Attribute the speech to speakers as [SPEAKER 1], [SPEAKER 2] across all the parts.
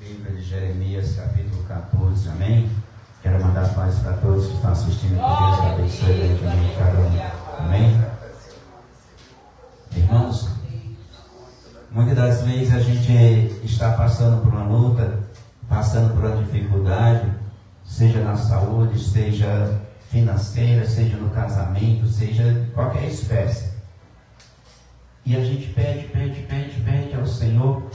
[SPEAKER 1] livro de Jeremias, capítulo 14, amém? Quero mandar paz para todos que estão assistindo, que Deus abençoe também cada um, amém? Irmãos, muitas das vezes a gente está passando por uma luta, passando por uma dificuldade, seja na saúde, seja financeira, seja no casamento, seja de qualquer espécie. E a gente pede ao Senhor,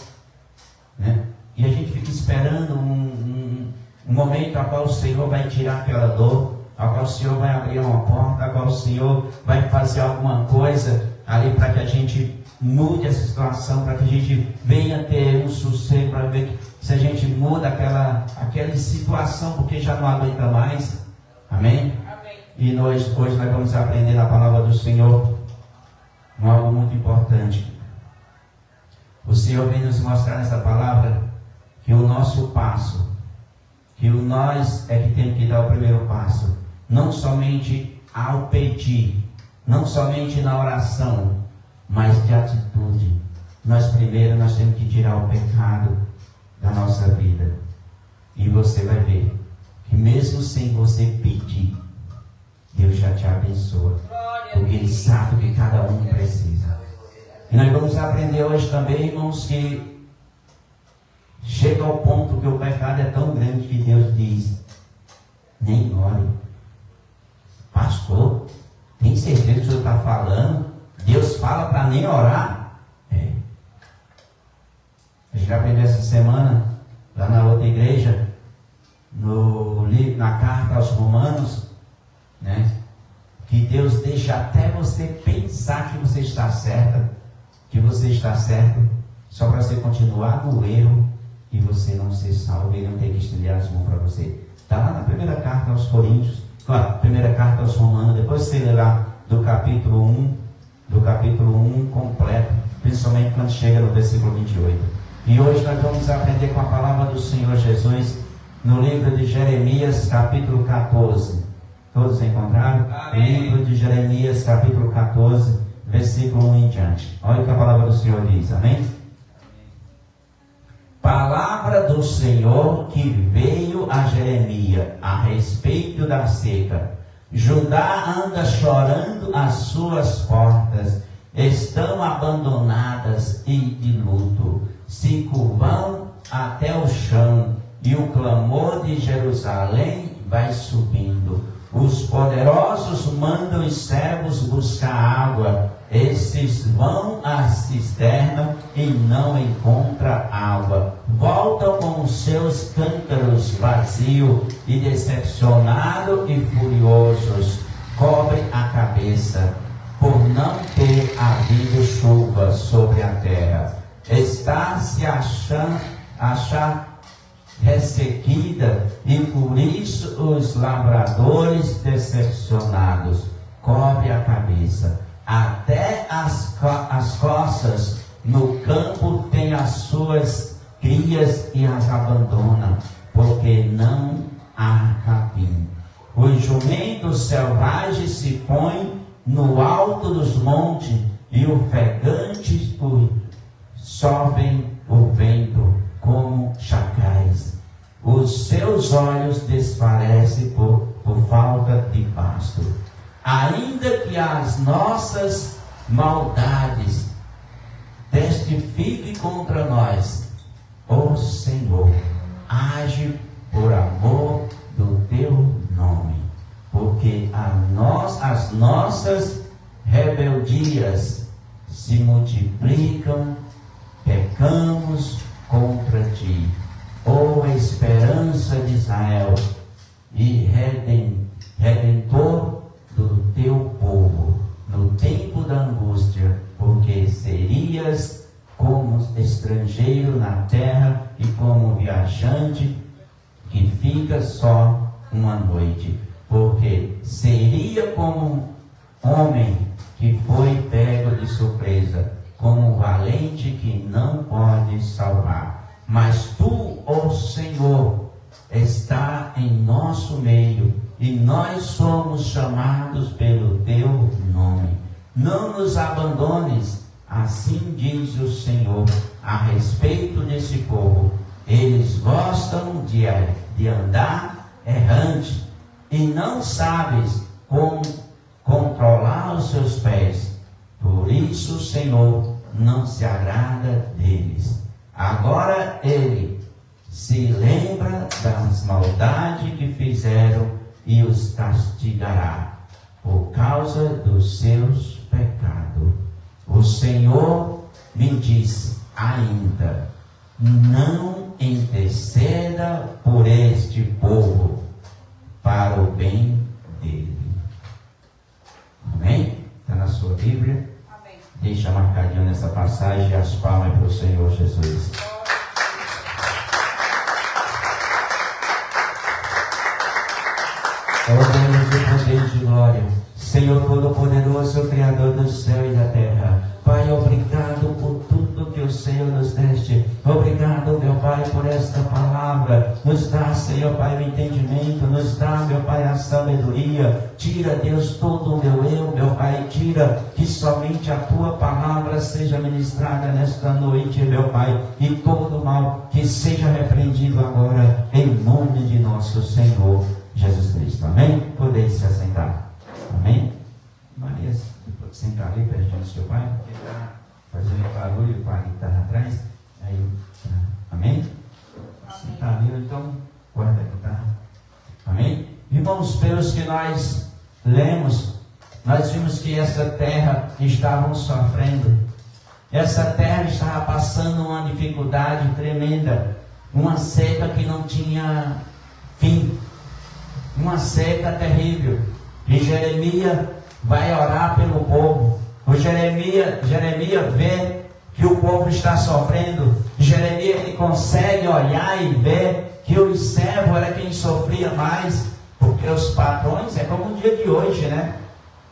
[SPEAKER 1] né? E a gente fica esperando um momento ao qual o Senhor vai tirar aquela dor, ao qual o Senhor vai abrir uma porta, ao qual o Senhor vai fazer alguma coisa ali para que a gente mude essa situação, para que a gente venha ter um sossego, para ver se a gente muda aquela situação, porque já não aguenta mais. Amém? Amém. E hoje nós vamos aprender na palavra do Senhor algo muito importante. O Senhor vem nos mostrar nessa palavra que o nosso passo, que nós é que temos que dar o primeiro passo, não somente ao pedir, não somente na oração, mas de atitude. Nós temos que tirar o pecado da nossa vida. E você vai ver que mesmo sem você pedir, Deus já te abençoa, porque Ele sabe que cada um precisa. E nós vamos aprender hoje também, irmãos, que chega ao ponto que o pecado é tão grande que Deus diz: nem ore. Pastor, tem certeza que o senhor está falando? Deus fala para nem orar? É. A gente aprendeu essa semana, lá na outra igreja, na carta aos Romanos, né? Que Deus deixa até você pensar que você está certo, só para você continuar no erro e você não ser salvo e não ter que estender as mãos para você. Está lá na primeira carta aos Coríntios, claro, primeira carta aos Romanos, depois você lê lá do capítulo 1 completo, principalmente quando chega no versículo 28. E hoje nós vamos aprender com a palavra do Senhor Jesus no livro de Jeremias, capítulo 14. Todos encontraram? Amém. Livro de Jeremias, capítulo 14, versículo 1 em diante. Olha o que a palavra do Senhor diz, amém? Palavra do Senhor que veio a Jeremias a respeito da seca. Judá anda chorando as suas portas, estão abandonadas e de luto, se curvam até o chão, e o clamor de Jerusalém vai subindo. Os poderosos mandam os servos buscar água. Estes vão à cisterna e não encontram água. Voltam com os seus cântaros vazios e decepcionados e furiosos. Cobrem a cabeça por não ter havido chuva sobre a terra. Está se achar ressequida, e por isso os lavradores decepcionados cobrem a cabeça. Até as coças no campo têm as suas crias e as abandonam, porque não há capim. Os jumentos selvagens se põem no alto dos montes, e ofegantes sobem o vento como chacais. Os seus olhos desfalecem por falta de pasto. Ainda que as nossas maldades testifiquem contra nós, ó Senhor, age por amor do teu nome, porque as nossas rebeldias se multiplicam, pecamos contra ti, ó esperança de Israel e redentor do teu povo, no tempo da angústia, porque serias como estrangeiro na terra e como viajante que fica só uma noite, porque seria como homem que foi pego de surpresa, como valente que não pode salvar. Mas tu, ó Senhor, está em nosso meio, e nós somos chamados pelo teu nome. Não nos abandones, assim diz o Senhor, a respeito desse povo. Eles vão gostam de andar errante e não sabes como controlar os seus pés. Por isso o Senhor não se agrada deles. Agora ele se lembra das maldades que fizeram e os castigará por causa dos seus pecados. O Senhor me disse ainda: não interceda por este povo, para o bem dele. Amém? Está na sua Bíblia?
[SPEAKER 2] Amém.
[SPEAKER 1] Deixa marcadinho nessa passagem as palmas para o Senhor Jesus. Ó Deus de poder e de glória, Senhor Todo-Poderoso, Criador do céu e da terra, Pai, obrigado por tudo que o Senhor nos deste. Obrigado, meu Pai, por esta palavra. Nos dá, Senhor Pai, o entendimento. Nos dá, meu Pai, a sabedoria. Tira, Deus, todo o meu Pai. Tira que somente a Tua palavra seja ministrada nesta noite, meu Pai. E todo mal que seja repreendido agora, em nome de nosso Senhor Jesus Cristo. Amém? Podeis se assentar. Amém? Maria, pode sentar ali perto do seu pai, porque está fazendo barulho com a guitarra atrás. Aí, amém? Sentar ali, então guarda a guitarra. Amém? Irmãos, pelos que nós lemos, nós vimos que essa terra estava sofrendo. Essa terra estava passando uma dificuldade tremenda, uma seca que não tinha fim, uma seca terrível. E Jeremias vai orar pelo povo. O Jeremias vê que o povo está sofrendo. Jeremias, ele consegue olhar e ver que os servos era quem sofria mais, porque os patrões é como o dia de hoje, né?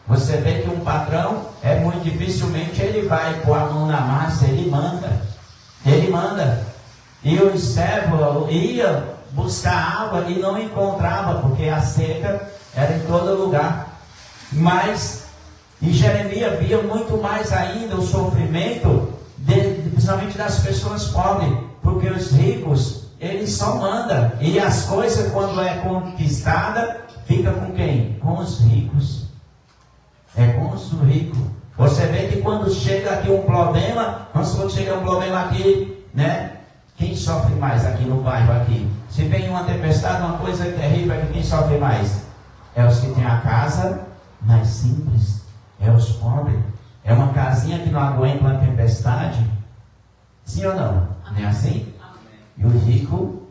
[SPEAKER 1] Você vê que um patrão muito dificilmente ele vai pôr a mão na massa, ele manda. E os servos iam buscar água e não encontrava, porque a seca era em todo lugar. E Jeremias via muito mais ainda o sofrimento, principalmente das pessoas pobres, porque os ricos, eles só mandam, e as coisas, quando é conquistada, fica com quem? Com os ricos. É com os ricos. Você vê que quando chega aqui um problema, quando chega um problema aqui, né? Quem sofre mais aqui no bairro aqui? Se vem uma tempestade, uma coisa terrível aqui, quem sofre mais? É os que têm a casa mais simples, é os pobres. É uma casinha que não aguenta uma tempestade. Sim ou não? Não é assim? E o rico,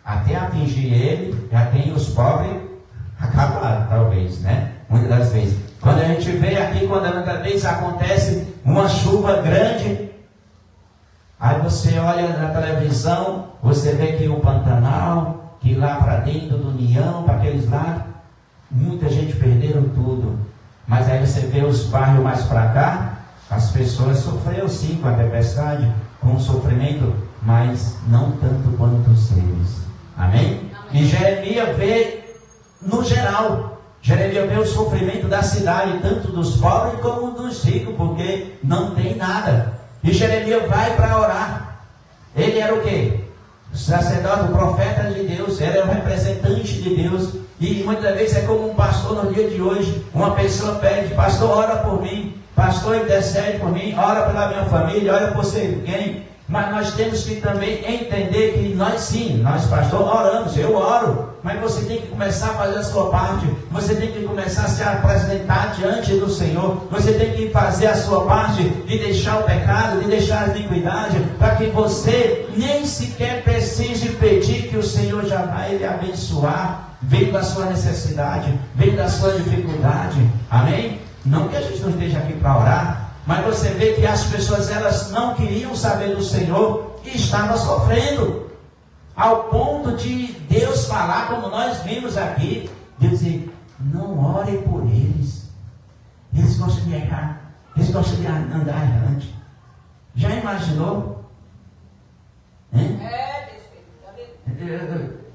[SPEAKER 1] até atingir ele, já tem os pobres acabados, talvez, né? Muitas das vezes. Quando a gente vê aqui, quando muitas vezes acontece uma chuva grande, aí você olha na televisão, você vê que o Pantanal, que lá para dentro do União, para aqueles lados, muita gente perderam tudo. Mas aí você vê os bairros mais para cá, as pessoas sofreram sim com a tempestade, com o sofrimento, mas não tanto quanto os seres. Amém? E Jeremias vê no geral. Jeremias vê o sofrimento da cidade, tanto dos pobres como dos ricos, porque não tem nada. E Jeremias vai para orar. Ele era o quê? O sacerdote, o profeta de Deus, ele era o representante de Deus. E muitas vezes é como um pastor no dia de hoje. Uma pessoa pede: pastor, ora por mim, pastor, intercede por mim, ora pela minha família, ora por ser quem. Mas nós temos que também entender que nós sim, nós pastor, oramos, eu oro. Mas você tem que começar a fazer a sua parte. Você tem que começar a se apresentar diante do Senhor. Você tem que fazer a sua parte de deixar o pecado, de deixar a iniquidade, para que você nem sequer precise pedir, que o Senhor já vai lhe abençoar, veio da sua necessidade, veio da sua dificuldade. Amém? Não que a gente não esteja aqui para orar, mas você vê que as pessoas, elas não queriam saber do Senhor e estavam sofrendo, ao ponto de Deus falar, como nós vimos aqui, de dizer: não ore por eles, eles gostam de errar, eles gostam de andar errante. Já imaginou? Hein?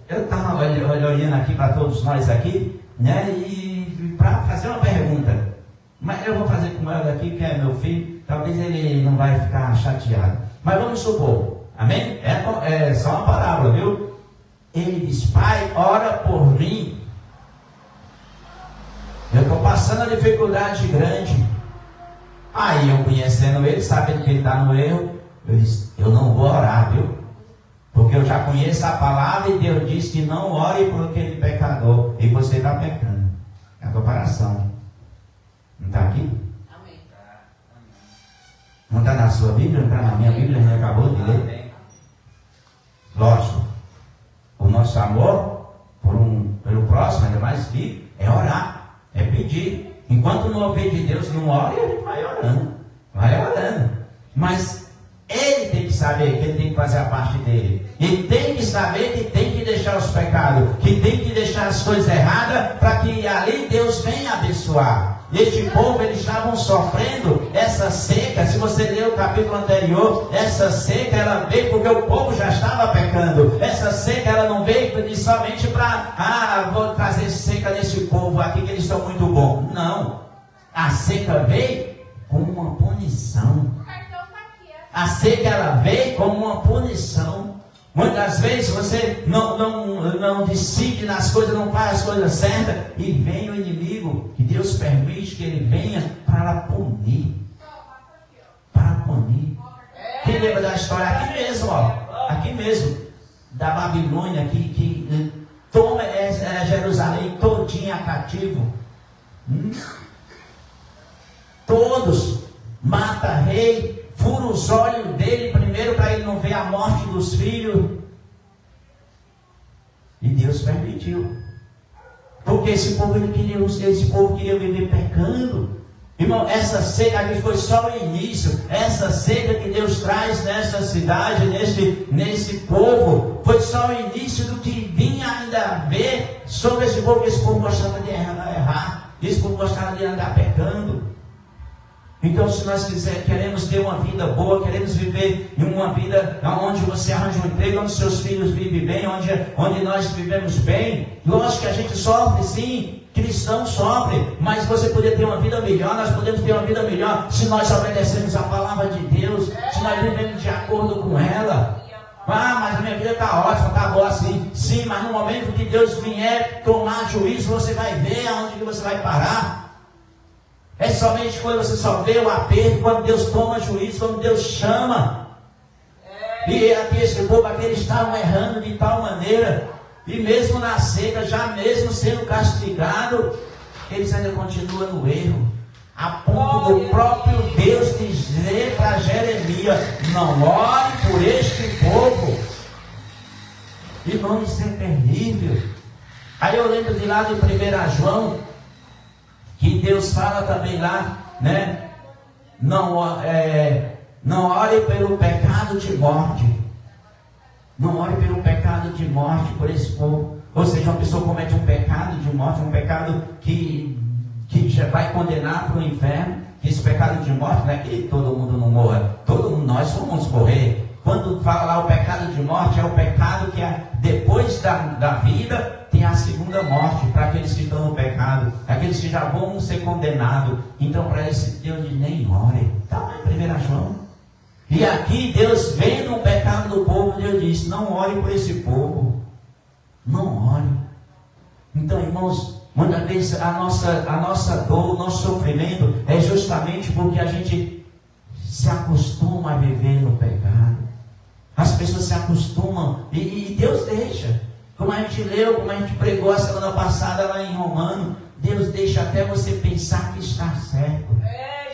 [SPEAKER 1] Eu estava olhando aqui para todos nós aqui, né, e para fazer uma pergunta. Mas eu vou fazer com ela aqui, que é meu filho, talvez ele não vai ficar chateado. Mas vamos supor, amém? É só uma parábola, viu? Ele diz: Pai, ora por mim. Eu estou passando a dificuldade grande. Aí eu conhecendo ele, sabendo que ele está no erro, eu disse: eu não vou orar, viu? Porque eu já conheço a palavra e Deus diz que não ore por aquele pecador. E você está pecando. É a comparação. Não está aqui?
[SPEAKER 2] Amém.
[SPEAKER 1] Não está na sua Bíblia? Não está na minha Bíblia? Não acabou de ler? Lógico. O nosso amor pelo próximo, ainda mais filho, é orar, é pedir. Enquanto não ouvir de Deus, não ore, a gente vai orando. Vai orando. Mas ele tem que saber que ele tem que fazer a parte dele. Ele tem que saber que tem que deixar os pecados, que tem que deixar as coisas erradas, para que ali Deus venha abençoar. Este povo, eles estavam sofrendo essa seca. Se você ler o capítulo anterior, essa seca, ela veio porque o povo já estava pecando. Essa seca, ela não veio somente para, vou trazer seca nesse povo aqui, que eles são muito bons. Não. A seca veio com uma punição. A seca, ela veio como uma punição. Muitas vezes você não decide nas coisas, não faz as coisas certas, e vem o inimigo, que Deus permite que ele venha para punir. Para punir. Quem lembra da história? Aqui mesmo, ó. Aqui mesmo. Da Babilônia, que toma Jerusalém todinha cativo. Todos. Mata rei. Fura os olhos dele primeiro para ele não ver a morte dos filhos. E Deus permitiu. Porque esse povo queria viver pecando. Irmão, essa seca aqui foi só o início. Essa seca que Deus traz nessa cidade, nesse povo, foi só o início do que vinha ainda ver sobre esse povo. Esse povo gostava de errar. Esse povo gostava de andar pecando. Então, se nós queremos ter uma vida boa, queremos viver em uma vida onde você arranja um emprego, onde seus filhos vivem bem, onde nós vivemos bem, lógico que a gente sofre, sim, cristão sofre, mas você poder ter uma vida melhor, nós podemos ter uma vida melhor se nós obedecemos a palavra de Deus, se nós vivemos de acordo com ela. Ah, mas a minha vida está ótima, está boa assim. Sim, mas no momento que Deus vier tomar juízo, você vai ver aonde que você vai parar. É somente quando você só vê o aperto, quando Deus toma juízo, quando Deus chama. E aqui esse povo aqui, eles estavam errando de tal maneira, e mesmo na seca, já mesmo sendo castigado, eles ainda continuam no erro. A ponto do próprio Deus dizer para Jeremias: não ore por este povo. Irmão, isso é terrível. Aí eu lembro de lá de 1 João, que Deus fala também lá, né? Não ore pelo pecado de morte. Não ore pelo pecado de morte por esse povo. Ou seja, uma pessoa comete um pecado de morte, um pecado que já vai condenar para o inferno. Esse pecado de morte não é que todo mundo não morra. Nós vamos morrer. Quando fala lá o pecado de morte, é o pecado que depois da vida tem a segunda morte, para aqueles que estão no pecado, aqueles que já vão ser condenados. Então, para esse Deus diz: nem ore. Está lá em 1 João. E aqui Deus vendo o pecado do povo, Deus diz: não ore por esse povo. Não ore. Então, irmãos, muitas vezes a nossa dor, o nosso sofrimento é justamente porque a gente se acostuma a viver no pecado. As pessoas se acostumam e Deus deixa. Como a gente leu, como a gente pregou a semana passada lá em Romano, Deus deixa até você pensar que está certo,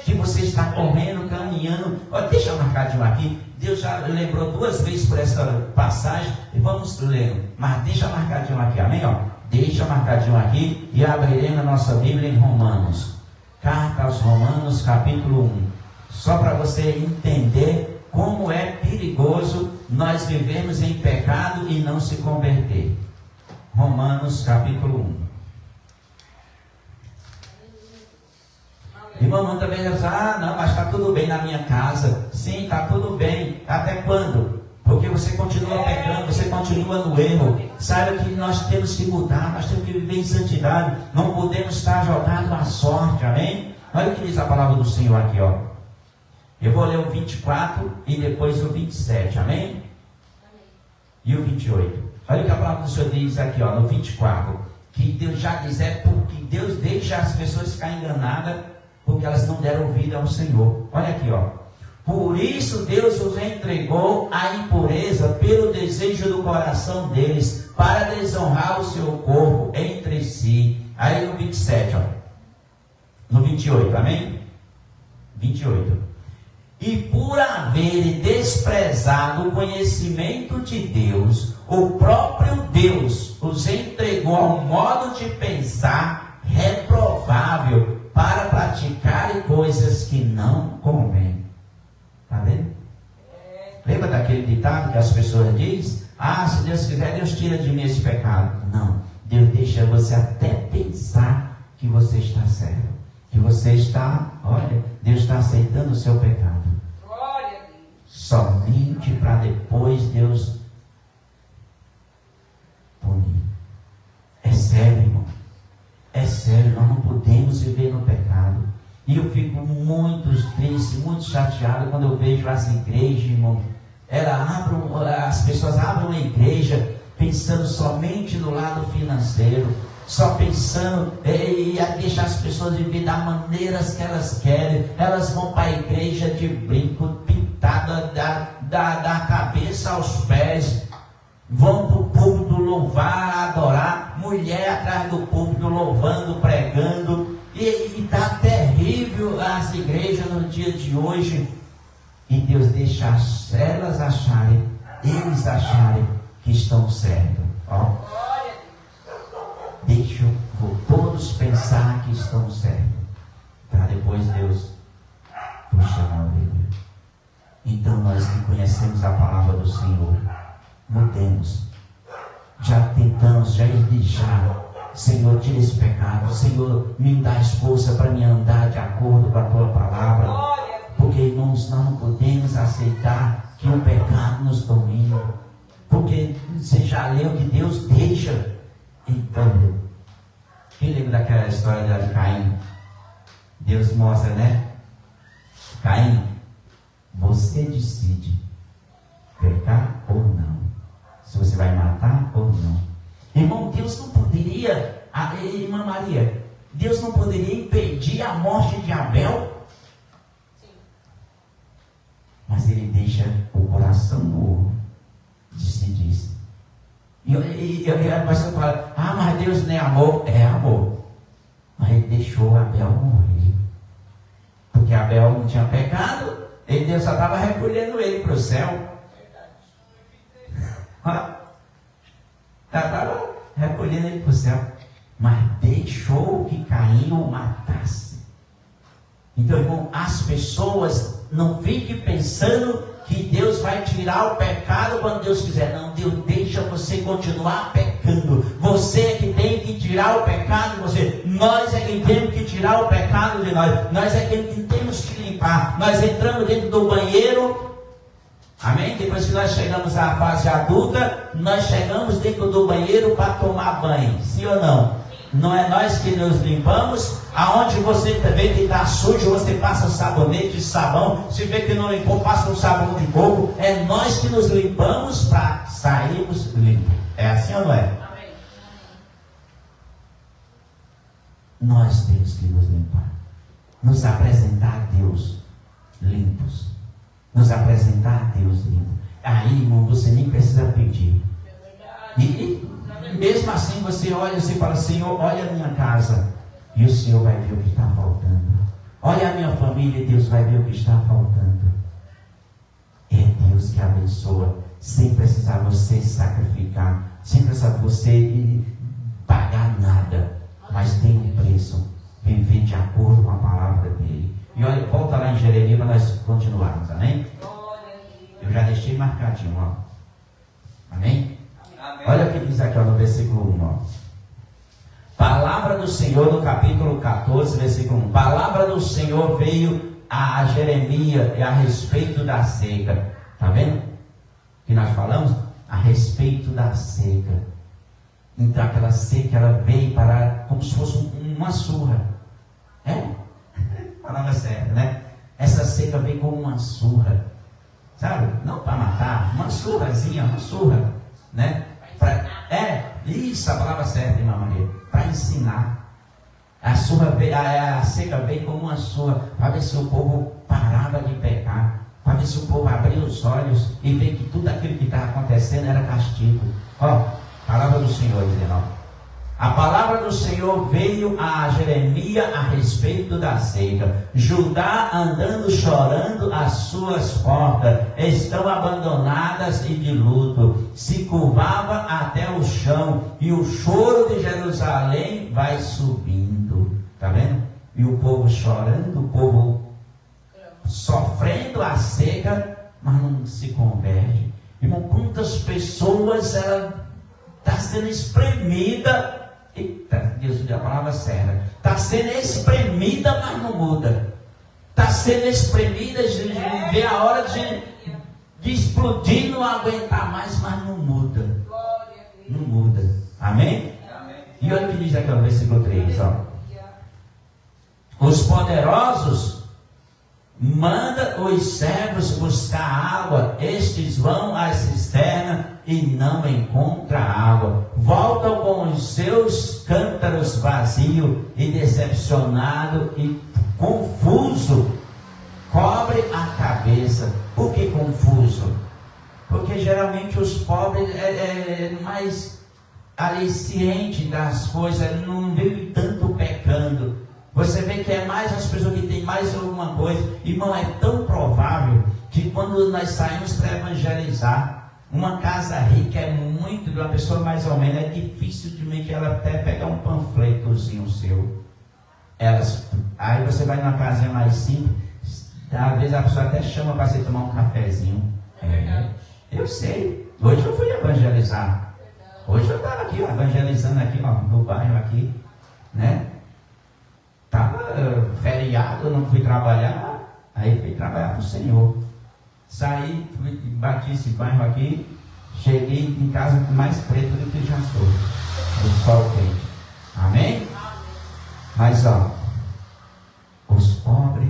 [SPEAKER 1] que você está correndo, caminhando. Olha, deixa marcadinho aqui. Deus já lembrou 2 vezes por essa passagem, e vamos ler. Mas deixa marcadinho aqui, amém? Ó, deixa marcadinho aqui e abriremos a nossa Bíblia em Romanos. Carta aos Romanos, capítulo 1. Só para você entender como é perigoso nós vivemos em pecado e não se converter. Romanos capítulo 1. Irmão, muitas vezes eu falo: não, mas está tudo bem na minha casa. Sim, está tudo bem. Até quando? Porque você continua pecando, você continua no erro. Saiba que nós temos que mudar, nós temos que viver em santidade. Não podemos estar jogados à sorte, amém? Olha o que diz a palavra do Senhor aqui, ó. Eu vou ler o 24 e depois o 27, amém? E o 28. Olha o que a palavra do Senhor diz aqui, ó, no 24. Que Deus já diz, é porque Deus deixa as pessoas ficar enganadas, porque elas não deram ouvido ao Senhor. Olha aqui, ó. Por isso Deus os entregou à impureza pelo desejo do coração deles, para desonrar o seu corpo entre si. Aí no 27, ó. No 28, amém? 28. E por haverem desprezado o conhecimento de Deus, o próprio Deus os entregou a um modo de pensar reprovável para praticarem coisas que não convêm. Está vendo? Lembra daquele ditado que as pessoas dizem? Ah, se Deus quiser, Deus tira de mim esse pecado. Não, Deus deixa você até pensar que você está certo. Que você está, olha, Deus está aceitando o seu pecado.
[SPEAKER 2] Glória a Deus.
[SPEAKER 1] Somente para depois Deus punir. É sério, irmão. É sério, nós não podemos viver no pecado. E eu fico muito triste, muito chateado quando eu vejo as igrejas, irmão. As pessoas abrem uma igreja pensando somente no lado financeiro, só pensando em deixar as pessoas viver da maneira que elas querem. Elas vão para a igreja de brinco, pintada da cabeça aos pés, vão para o púlpito louvar, adorar, mulher atrás do púlpito louvando, pregando, e está terrível as igrejas no dia de hoje. E Deus deixa elas acharem, eles acharem que estão certos. Ó, deixa todos pensar que estão certos, para depois Deus puxar a orelha. Então nós que conhecemos a palavra do Senhor, mudemos. Já tentamos, já deixar. Senhor, tira esse pecado. Senhor, me dá força para me andar de acordo com a tua palavra. Porque, irmãos, nós não podemos aceitar que o pecado nos domine. Porque você já leu que Deus deixa. Então, quem lembra daquela história de Caim? Deus mostra, né? Caim, você decide pecar ou não. Se você vai matar ou não. Irmão, Deus não poderia, irmã Maria, Deus não poderia impedir a morte de Abel? Sim. Mas ele deixa o coração do homem decidir. E você fala, mas Deus não é amor. É amor. Mas ele deixou Abel morrer. Porque Abel não tinha pecado, e Deus só estava recolhendo ele para o céu. Estava recolhendo ele para o céu, mas deixou que Caim o matasse. Então, irmão, as pessoas não fiquem pensando que Deus vai tirar o pecado quando Deus quiser. Não, Deus deixa você continuar pecando. Você é que tem que tirar o pecado de você. Nós é quem temos que tirar o pecado de nós. Nós é quem temos que limpar. Nós entramos dentro do banheiro. Amém? Depois que nós chegamos à fase adulta, nós chegamos dentro do banheiro para tomar banho. Sim ou não? Não é nós que nos limpamos. Aonde você vê que está sujo, você passa sabonete, sabão. Se vê que não limpou, passa um sabão de coco. É nós que nos limpamos para sairmos limpos. É assim ou não é? Amém. Nós temos que nos limpar. Nos apresentar a Deus limpos. Nos apresentar a Deus limpo. Aí, irmão, você nem precisa pedir. E mesmo assim você olha e fala, Senhor, olha a minha casa. E o Senhor vai ver o que está faltando. Olha a minha família e Deus vai ver o que está faltando. É Deus que abençoa, sem precisar você sacrificar, sem precisar você pagar nada. Mas tem um preço. Viver de acordo com a palavra dele. E olha, volta lá em Jeremias para nós continuarmos, amém? Eu já deixei marcadinho, ó. Amém? Amém. Olha o que diz aqui, ó, no versículo 1, ó. Palavra do Senhor, no capítulo 14, versículo 1. Palavra do Senhor veio a Jeremias a respeito da seca. Está vendo? Que nós falamos? A respeito da seca. Então aquela seca, ela veio para, como se fosse uma surra. É? Palavra certa, né? Essa seca veio como uma surra. Sabe? Não para matar, uma surrazinha, uma surra. Né? Isso, a palavra certa, irmã Maria, para ensinar. A seca veio como uma surra, para ver se o povo parava de pecar, para ver se o povo abria os olhos e ver que tudo aquilo que estava acontecendo era castigo. Ó, palavra do Senhor, 19. A palavra do Senhor veio a Jeremias a respeito da seca. Judá andando chorando as suas portas, estão abandonadas e de luto, se curvava até o chão, e o choro de Jerusalém vai subindo. Está vendo? E o povo chorando, o povo sofrendo a seca, mas não se converte. Irmão, quantas pessoas ela está sendo espremida. Eita, Deus, a palavra certa. Está sendo espremida, mas não muda. Está sendo espremida, vê a hora de explodir, não aguentar mais, mas não muda. Não muda. Amém? E olha o que diz aqui no versículo 3. Ó. Os poderosos manda os servos buscar água, estes vão à cisterna e não encontram água. Voltam com os seus cântaros vazios e decepcionado e confuso, cobre a cabeça. Por que confuso? Porque geralmente os pobres é mais aliciente das coisas, não vivem tanto pecando. Você vê que é mais as pessoas que têm mais alguma coisa. Irmão, é tão provável que quando nós saímos para evangelizar, uma casa rica é muito, de uma pessoa mais ou menos, é difícil de que ela até pegar um panfletozinho seu. Aí você vai numa casinha mais simples, às vezes a pessoa até chama para você tomar um cafezinho. Eu sei, hoje eu fui evangelizar. Hoje eu estava aqui, ó, evangelizando aqui, ó, no bairro aqui, né? Estava feriado, eu não fui trabalhar, aí fui trabalhar para o Senhor. Saí, bati esse bairro aqui, cheguei em casa mais preto do que já sou. O sol quente. Amém? Mas ó, os pobres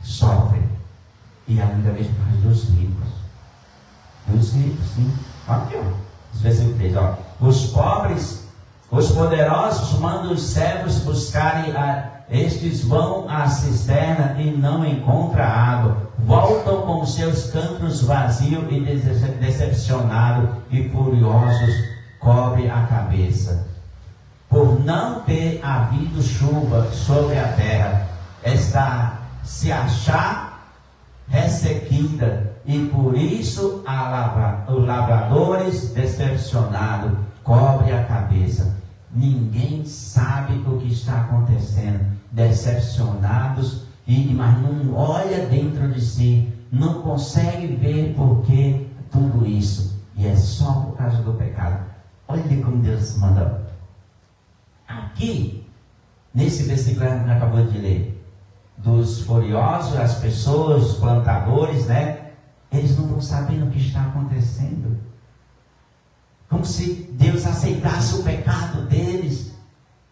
[SPEAKER 1] sofrem. E ainda vez mais dos ricos. Dos ricos, sim. Aqui, ó. Versículo 3, ó. Os pobres, os poderosos mandam os servos buscarem estes vão à cisterna e não encontram água. Voltam com seus cantos vazios e decepcionados e furiosos, cobre a cabeça. Por não ter havido chuva sobre a terra, está se achar ressequida, e por isso os lavradores decepcionados, cobre a cabeça. Ninguém sabe o que está acontecendo, decepcionados, mas não olha dentro de si, não consegue ver por que tudo isso, e é só por causa do pecado. Olha como Deus manda. Aqui, nesse versículo que a gente acabou de ler, dos furiosos, as pessoas, os plantadores, né? Eles não estão sabendo o que está acontecendo. Como se Deus aceitasse o pecado deles.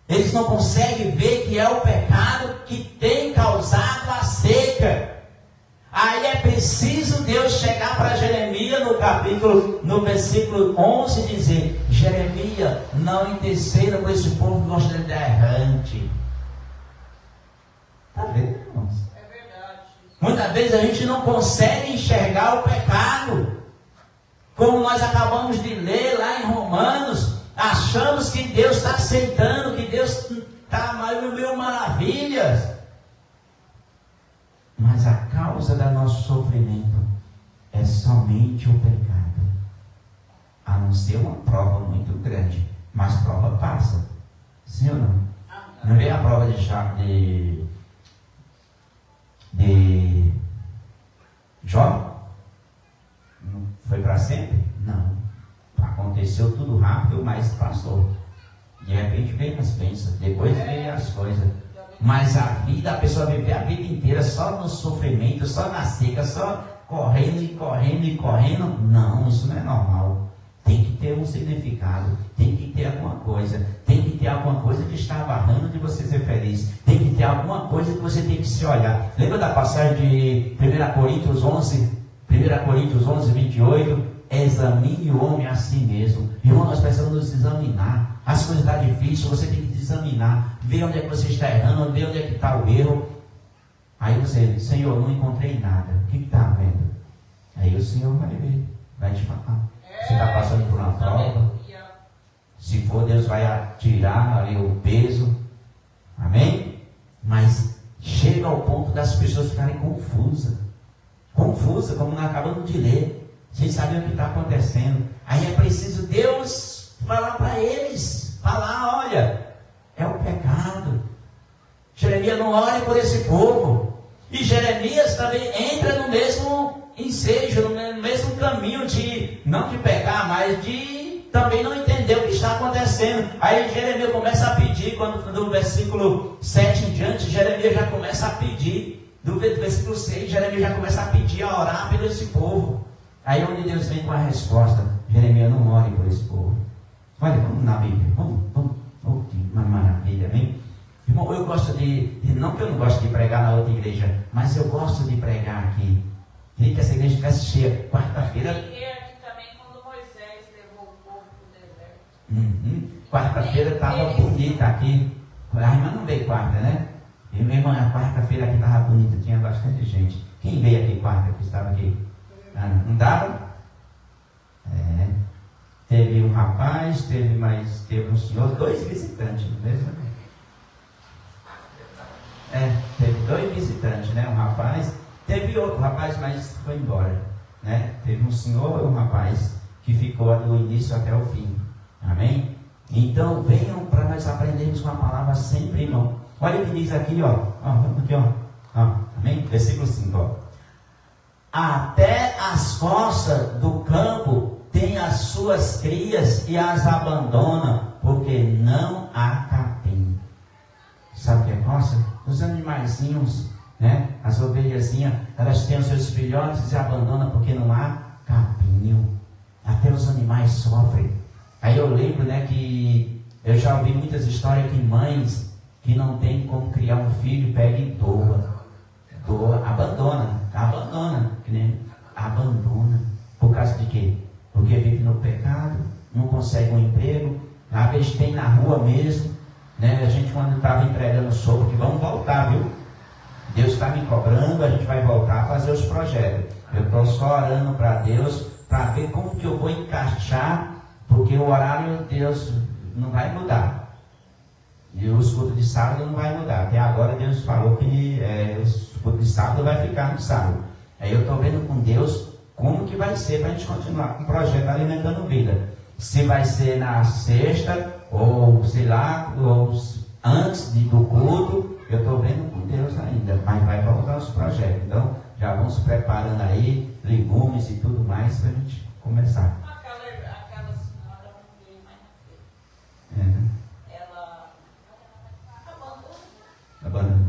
[SPEAKER 1] Eles não conseguem ver que é o pecado que tem causado a seca. Aí é preciso Deus chegar para Jeremias no versículo 11 e dizer: Jeremias, não interceda por esse povo que gosta de errante. Está vendo, irmãos? É verdade. Muitas vezes a gente não consegue enxergar o pecado. Como nós acabamos de ler lá em Romanos, achamos que Deus está aceitando, que Deus está mil maravilhas. Mas a causa do nosso sofrimento é somente o pecado. A não ser uma prova muito grande, mas prova passa. Sim ou não? Não veio a prova de Jó? Não foi para sempre? Não. Aconteceu tudo rápido, mas passou. De repente veio as bênçãos, depois veio as coisas. Mas a vida, a pessoa vive a vida inteira só no sofrimento, só na seca, só correndo e correndo e correndo. Não, isso não é normal. Tem que ter um significado, tem que ter alguma coisa, tem que ter alguma coisa que está barrando de você ser feliz, tem que ter alguma coisa que você tem que se olhar. Lembra da passagem de 1 Coríntios 11, 28? examine o homem a si mesmo. Irmão, nós precisamos nos examinar. As coisas estão difíceis, você tem que examinar, ver onde é que você está errando, ver onde é que está o erro. Aí você diz, Senhor, não encontrei nada. O que está havendo? Aí o Senhor vai ver, vai te falar. Você está passando por uma prova. Se for, Deus vai tirar ali o peso. Amém? Mas chega ao ponto das pessoas ficarem confusas. Confusa, como nós acabamos de ler. Sem saber o que está acontecendo. Aí é preciso Deus falar para eles. Falar, olha, é o pecado. Jeremias, não ore por esse povo. E Jeremias também entra no mesmo ensejo, no mesmo caminho de, não de pecar, mas de também não entender o que está acontecendo. Aí Jeremias começa a pedir, quando do versículo 7 em diante, Jeremias já começa a pedir. Do versículo 6, Jeremias já começa a pedir, a orar por esse povo. Aí onde Deus vem com a resposta, Jeremias, não ore por esse povo. Olha, vamos na Bíblia, vamos, oh, que maravilha, amém? Irmão, eu gosto não que eu não gosto de pregar na outra igreja, mas eu gosto de pregar aqui. Queria que essa igreja estivesse cheia. Quarta-feira.
[SPEAKER 2] Aqui também quando Moisés levou o povo para o deserto.
[SPEAKER 1] Quarta-feira estava bonita aqui. A irmã não veio quarta, né? E minha irmã, a quarta-feira aqui estava bonita, tinha bastante gente. Quem veio aqui quarta que estava aqui? Não dava? Teve um rapaz, teve um senhor, 2 visitantes, não é mesmo? Teve 2 visitantes, né? Um rapaz, teve outro rapaz, mas foi embora, né? Teve um senhor e um rapaz que ficou do início até o fim, amém? Então venham para nós aprendermos uma palavra sempre, irmão. Olha o que diz aqui, amém? Versículo 5, ó. Até as costas do campo tem as suas crias e as abandona, porque não há capim. Sabe o que é costa? Os animaizinhos, né? As ovelhazinhas, elas têm os seus filhotes e abandonam porque não há capinho. Até os animais sofrem. Aí eu lembro, né, que eu já ouvi muitas histórias que mães que não tem como criar um filho pega e doa, abandona, por causa de quê? Porque vive no pecado, não consegue um emprego, às vezes tem na rua mesmo, né? A gente quando estava entregando sopa, que vamos voltar, viu? Deus está me cobrando, a gente vai voltar a fazer os projetos. Eu estou só orando para Deus, para ver como que eu vou encaixar, porque o horário Deus não vai mudar. E o culto de sábado não vai mudar. Até agora Deus falou que o culto de sábado vai ficar no sábado. Aí eu estou vendo com Deus como que vai ser para a gente continuar com o projeto Alimentando Vida. Se vai ser na sexta, ou sei lá, ou antes do culto, eu estou vendo com Deus ainda. Mas vai voltar os projetos. Então já vamos se preparando aí, legumes e tudo mais para a gente começar.
[SPEAKER 2] Aquela senhora não veio mais na feira. Ela
[SPEAKER 1] abandona.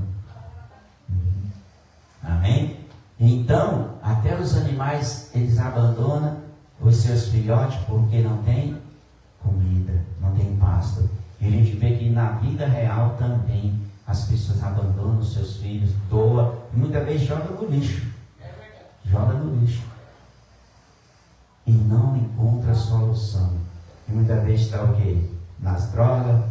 [SPEAKER 1] Amém? Então, até os animais, eles abandonam os seus filhotes porque não tem comida, não tem pasto. E a gente vê que na vida real também as pessoas abandonam os seus filhos, doam, e muitas vezes jogam no lixo. Joga no lixo. E não encontra solução. E muitas vezes está o quê? Nas drogas,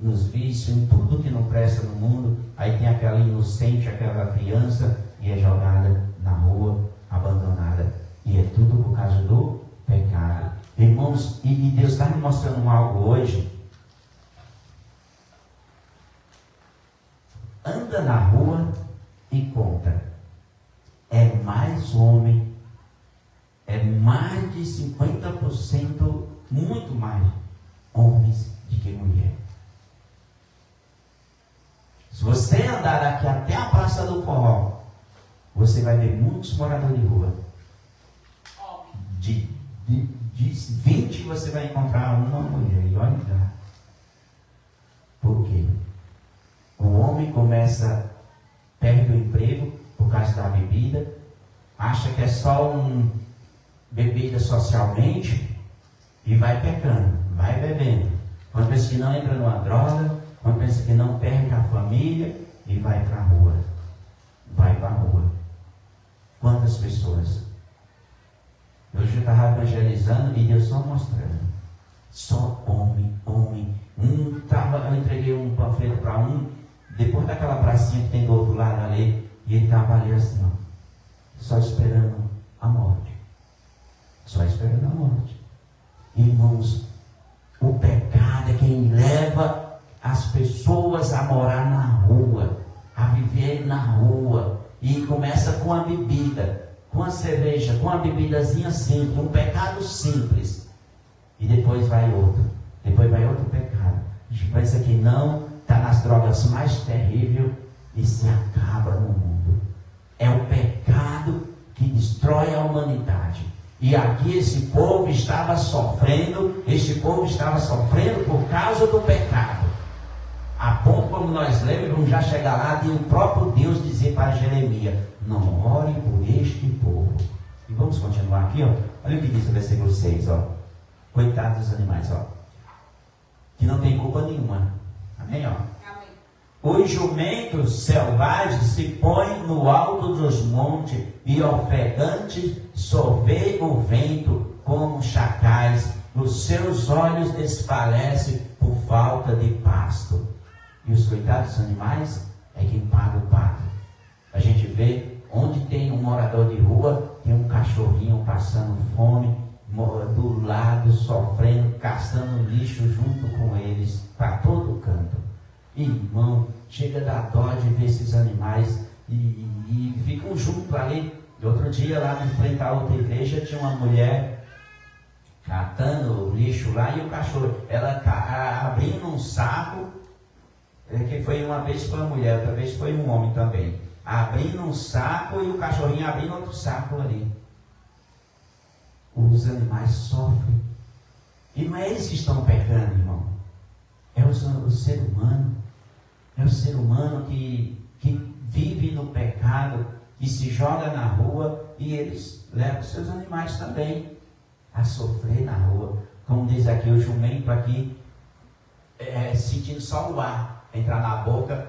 [SPEAKER 1] nos vícios, em tudo que não presta no mundo. Aí tem aquela inocente, aquela criança, e é jogada na rua, abandonada. E é tudo por causa do pecado. Irmãos, e Deus está me mostrando algo hoje. Anda na rua e conta. É mais homem, é mais de 50%, muito mais homens do que mulher. Se você andar aqui até a Praça do Forró, você vai ver muitos moradores de rua. De 20 você vai encontrar uma mulher. E olha lá. Por quê? O homem começa, perde o emprego por causa da bebida, acha que é só bebida socialmente e vai pecando, vai bebendo. Quando pensa que não entra numa droga, quando pensa que não perde a família e vai para a rua. Vai para a rua. Quantas pessoas? Hoje eu estava evangelizando e Deus só mostrando. Só homem. Eu entreguei um panfleto para um, depois daquela pracinha que tem do outro lado ali, e ele estava ali assim, ó, só esperando a morte. Só esperando a morte. Irmãos, o pecado é quem leva as pessoas a morar na rua, a viver na rua. E começa com a bebida, com a cerveja, com a bebidazinha simples, um pecado simples. E depois vai outro pecado. A gente pensa que não, está nas drogas mais terríveis e se acaba no mundo. É o pecado que destrói a humanidade. E aqui esse povo estava sofrendo por causa do pecado. A ponto, como nós lemos, vamos já chegar lá, de o próprio Deus dizer para Jeremias: não ore por este povo. E vamos continuar aqui, ó. Olha o que diz o versículo 6, ó. Coitados dos animais, ó, que não tem culpa nenhuma. Amém, ó?
[SPEAKER 2] Amém.
[SPEAKER 1] Os jumentos selvagens se põem no alto dos montes e ofegantes sorvê o vento como chacais. Os seus olhos desfalecem por falta de pasto. E os coitados animais é quem paga o pato. A gente vê onde tem um morador de rua, tem um cachorrinho passando fome, do lado, sofrendo, caçando lixo junto com eles, para todo canto. Irmão, chega a dar dó de ver esses animais e ficam junto ali. Outro dia, lá em frente à outra igreja, tinha uma mulher catando lixo lá, e o cachorro, ela abrindo um saco, que foi uma vez foi uma mulher, outra vez foi um homem também, abrindo um saco e o cachorrinho abrindo outro saco ali. Os animais sofrem. E não é eles que estão pecando, irmão. É o ser humano. É o ser humano que vive no pecado e se joga na rua, e eles levam seus animais também a sofrer na rua. Como diz aqui, o jumento aqui, sentindo só o ar entrar na boca,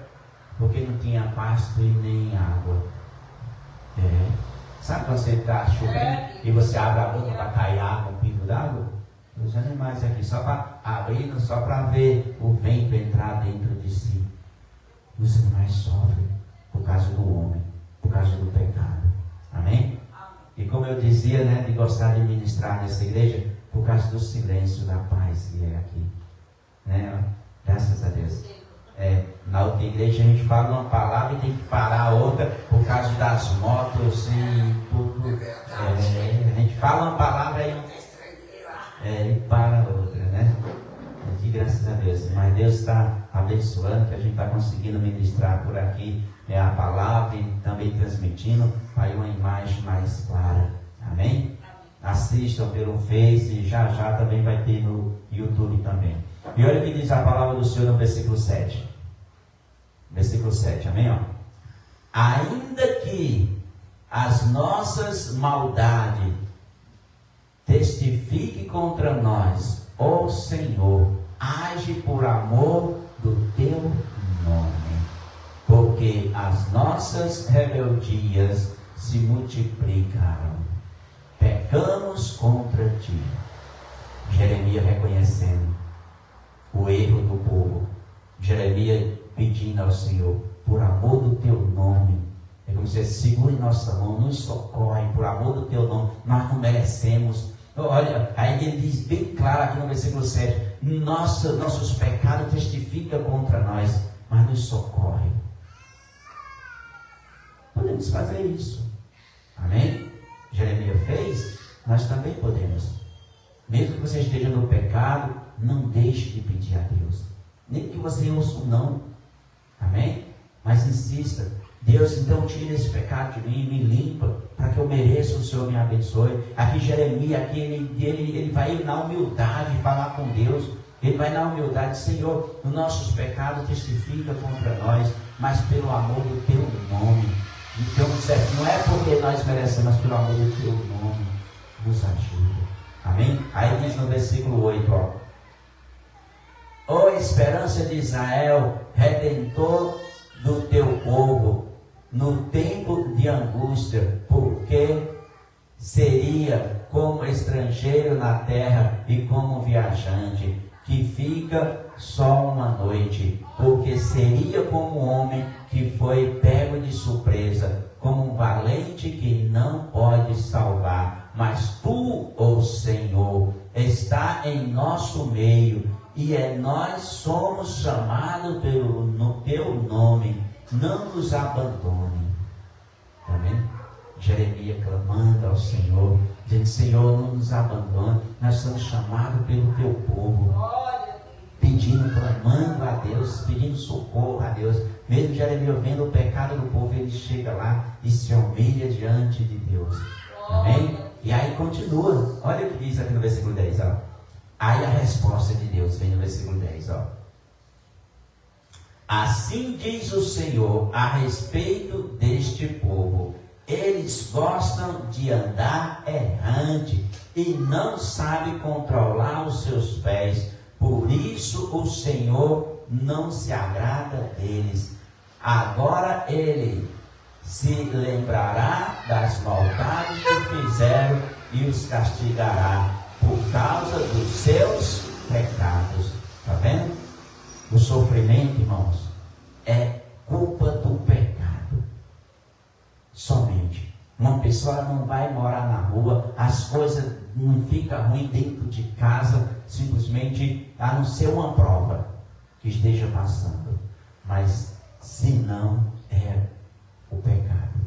[SPEAKER 1] porque não tinha pasto e nem água. Sabe quando você está chovendo e você abre a boca para cair água, um pingo d'água? Os animais aqui, só para abrir, só para ver o vento entrar dentro de si. Os animais sofrem por causa do homem, por causa do pecado. Amém? E como eu dizia, né, de gostar de ministrar nessa igreja, por causa do silêncio, da paz que é aqui. Né? Graças a Deus. Na outra igreja a gente fala uma palavra e tem que parar a outra por causa das motos e tudo. A gente fala uma palavra e para a outra, né? Aqui, graças a Deus. Mas Deus está abençoando, que a gente está conseguindo ministrar por aqui a palavra e também transmitindo para uma imagem mais clara. Amém? Assistam pelo Face e já também vai ter no YouTube também. E olha o que diz a palavra do Senhor no versículo 7. Versículo 7, amém? Ó. Ainda que as nossas maldades testifiquem contra nós, ó Senhor, age por amor do teu nome, porque as nossas rebeldias se multiplicaram, pecamos contra ti. Jeremias reconhecendo o erro do povo, Jeremias pedindo ao Senhor, por amor do teu nome, é como se segure nossa mão, nos socorre, por amor do teu nome, nós não merecemos. Olha, aí ele diz bem claro aqui no versículo 7, nossos pecados testificam contra nós, mas nos socorre. Podemos fazer isso. Amém? Jeremias fez, nós também podemos. Mesmo que você esteja no pecado, não deixe de pedir a Deus. Nem que você ouça um não. Amém? Mas insista. Deus, então tira esse pecado de mim, me limpa, para que eu mereça, o Senhor me abençoe. Aqui Jeremias, aqui ele vai na humildade falar com Deus. Ele vai na humildade, Senhor, os nossos pecados testificam contra nós, mas pelo amor do teu nome. Então, não é porque nós merecemos, mas pelo amor do teu nome, nos ajuda. Amém? Aí diz no versículo 8, ó. Ó esperança de Israel, redentor do teu povo, no tempo de angústia, porque seria como estrangeiro na terra e como viajante, que fica só uma noite, porque seria como um homem que foi pego de surpresa, como um valente que não pode salvar. Mas tu, ó Senhor, está em nosso meio, e nós somos chamados no teu nome. Não nos abandone. Está vendo? Jeremias clamando ao Senhor, dizendo: Senhor, não nos abandone. Nós somos chamados pelo teu povo, pedindo, clamando a Deus, pedindo socorro a Deus. Mesmo Jeremias vendo o pecado do povo, ele chega lá e se humilha diante de Deus. Amém? E aí continua. Olha o que diz aqui no versículo 10. Ó. Aí a resposta de Deus vem no versículo 10. Ó. Assim diz o Senhor a respeito deste povo: eles gostam de andar errante e não sabem controlar os seus pés. Por isso o Senhor não se agrada deles. Agora ele se lembrará das maldades que fizeram e os castigará por causa dos seus pecados. Está vendo? O sofrimento, irmãos, é culpa do pecado. Somente. Uma pessoa não vai morar na rua, as coisas não ficam ruins dentro de casa, simplesmente a não ser uma prova que esteja passando. Mas se não é o pecado.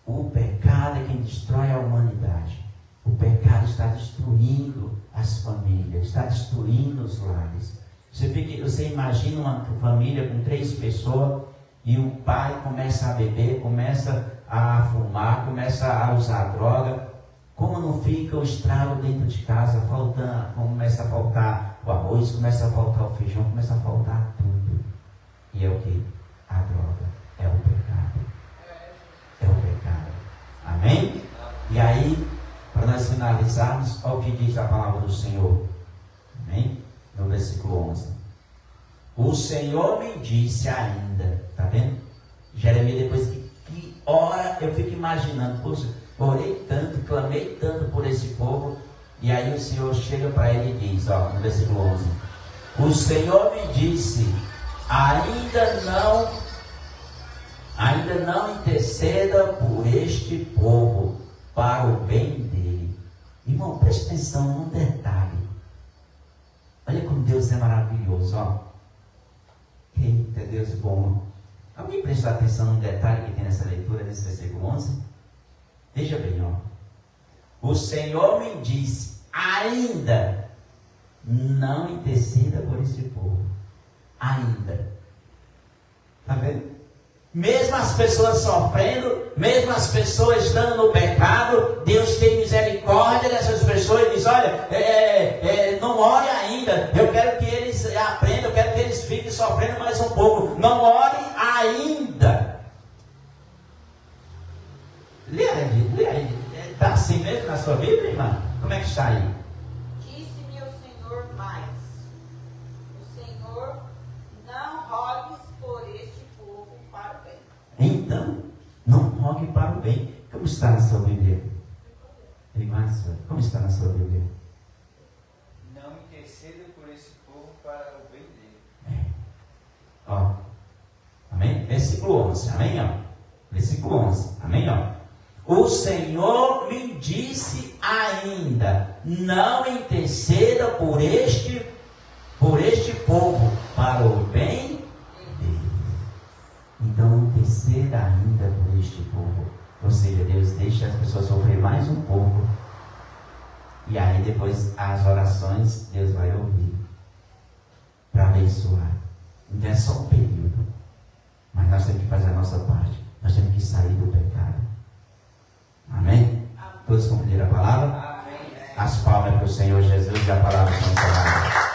[SPEAKER 1] O pecado é quem destrói a humanidade. O pecado está destruindo as famílias, está destruindo os lares. Você imagina uma família com 3 pessoas e o pai começa a beber, começa a fumar, começa a usar droga. Como não fica o estrago dentro de casa, faltando, começa a faltar o arroz, começa a faltar o feijão, começa a faltar tudo. E é o que? A droga, é o pecado. É o pecado. Amém? E aí, para nós finalizarmos, olha o que diz a palavra do Senhor. Amém? No versículo 11. O Senhor me disse ainda, está vendo? Jeremias, depois que ora, eu fico imaginando, poxa, orei tanto, clamei tanto por esse povo, e aí o Senhor chega para ele e diz, ó, no versículo 11: o Senhor me disse, ainda não interceda por este povo, para o bem dele. Irmão, preste atenção num detalhe. Olha como Deus é maravilhoso, ó. Eita, Deus bom. Alguém prestou atenção num detalhe que tem nessa leitura, nesse versículo 11? Veja bem, ó. O Senhor me disse, ainda não interceda por este povo. Ainda. Está vendo? Mesmo as pessoas sofrendo, mesmo as pessoas estando no pecado, Deus tem misericórdia dessas pessoas e diz, olha, não ore ainda, eu quero que eles aprendam, eu quero que eles fiquem sofrendo mais um pouco, não ore ainda. Lê aí, está assim mesmo na sua Bíblia, irmã? Como é que está aí?
[SPEAKER 2] Disse-me o Senhor mais, o Senhor, não rogues por este povo para o bem.
[SPEAKER 1] Então, não rogue para o bem. Como está na sua Bíblia? Como está na sua Bíblia?
[SPEAKER 3] Não interceda por esse povo para o bem dele.
[SPEAKER 1] Ó. Amém? Versículo 11. Amém? Ó. Versículo 11. Amém? Ó. O Senhor me disse ainda, não interceda por este povo para o bem dele. Então não interceda ainda por este povo. Ou seja, Deus deixa as pessoas sofrer mais um pouco. E aí depois as orações Deus vai ouvir para abençoar. Então é só um período. Mas nós temos que fazer a nossa parte. Nós temos que sair do pecado. Amém? Todos compreenderam a palavra?
[SPEAKER 3] Amém.
[SPEAKER 1] As palmas para o Senhor Jesus e a palavra são encerradas.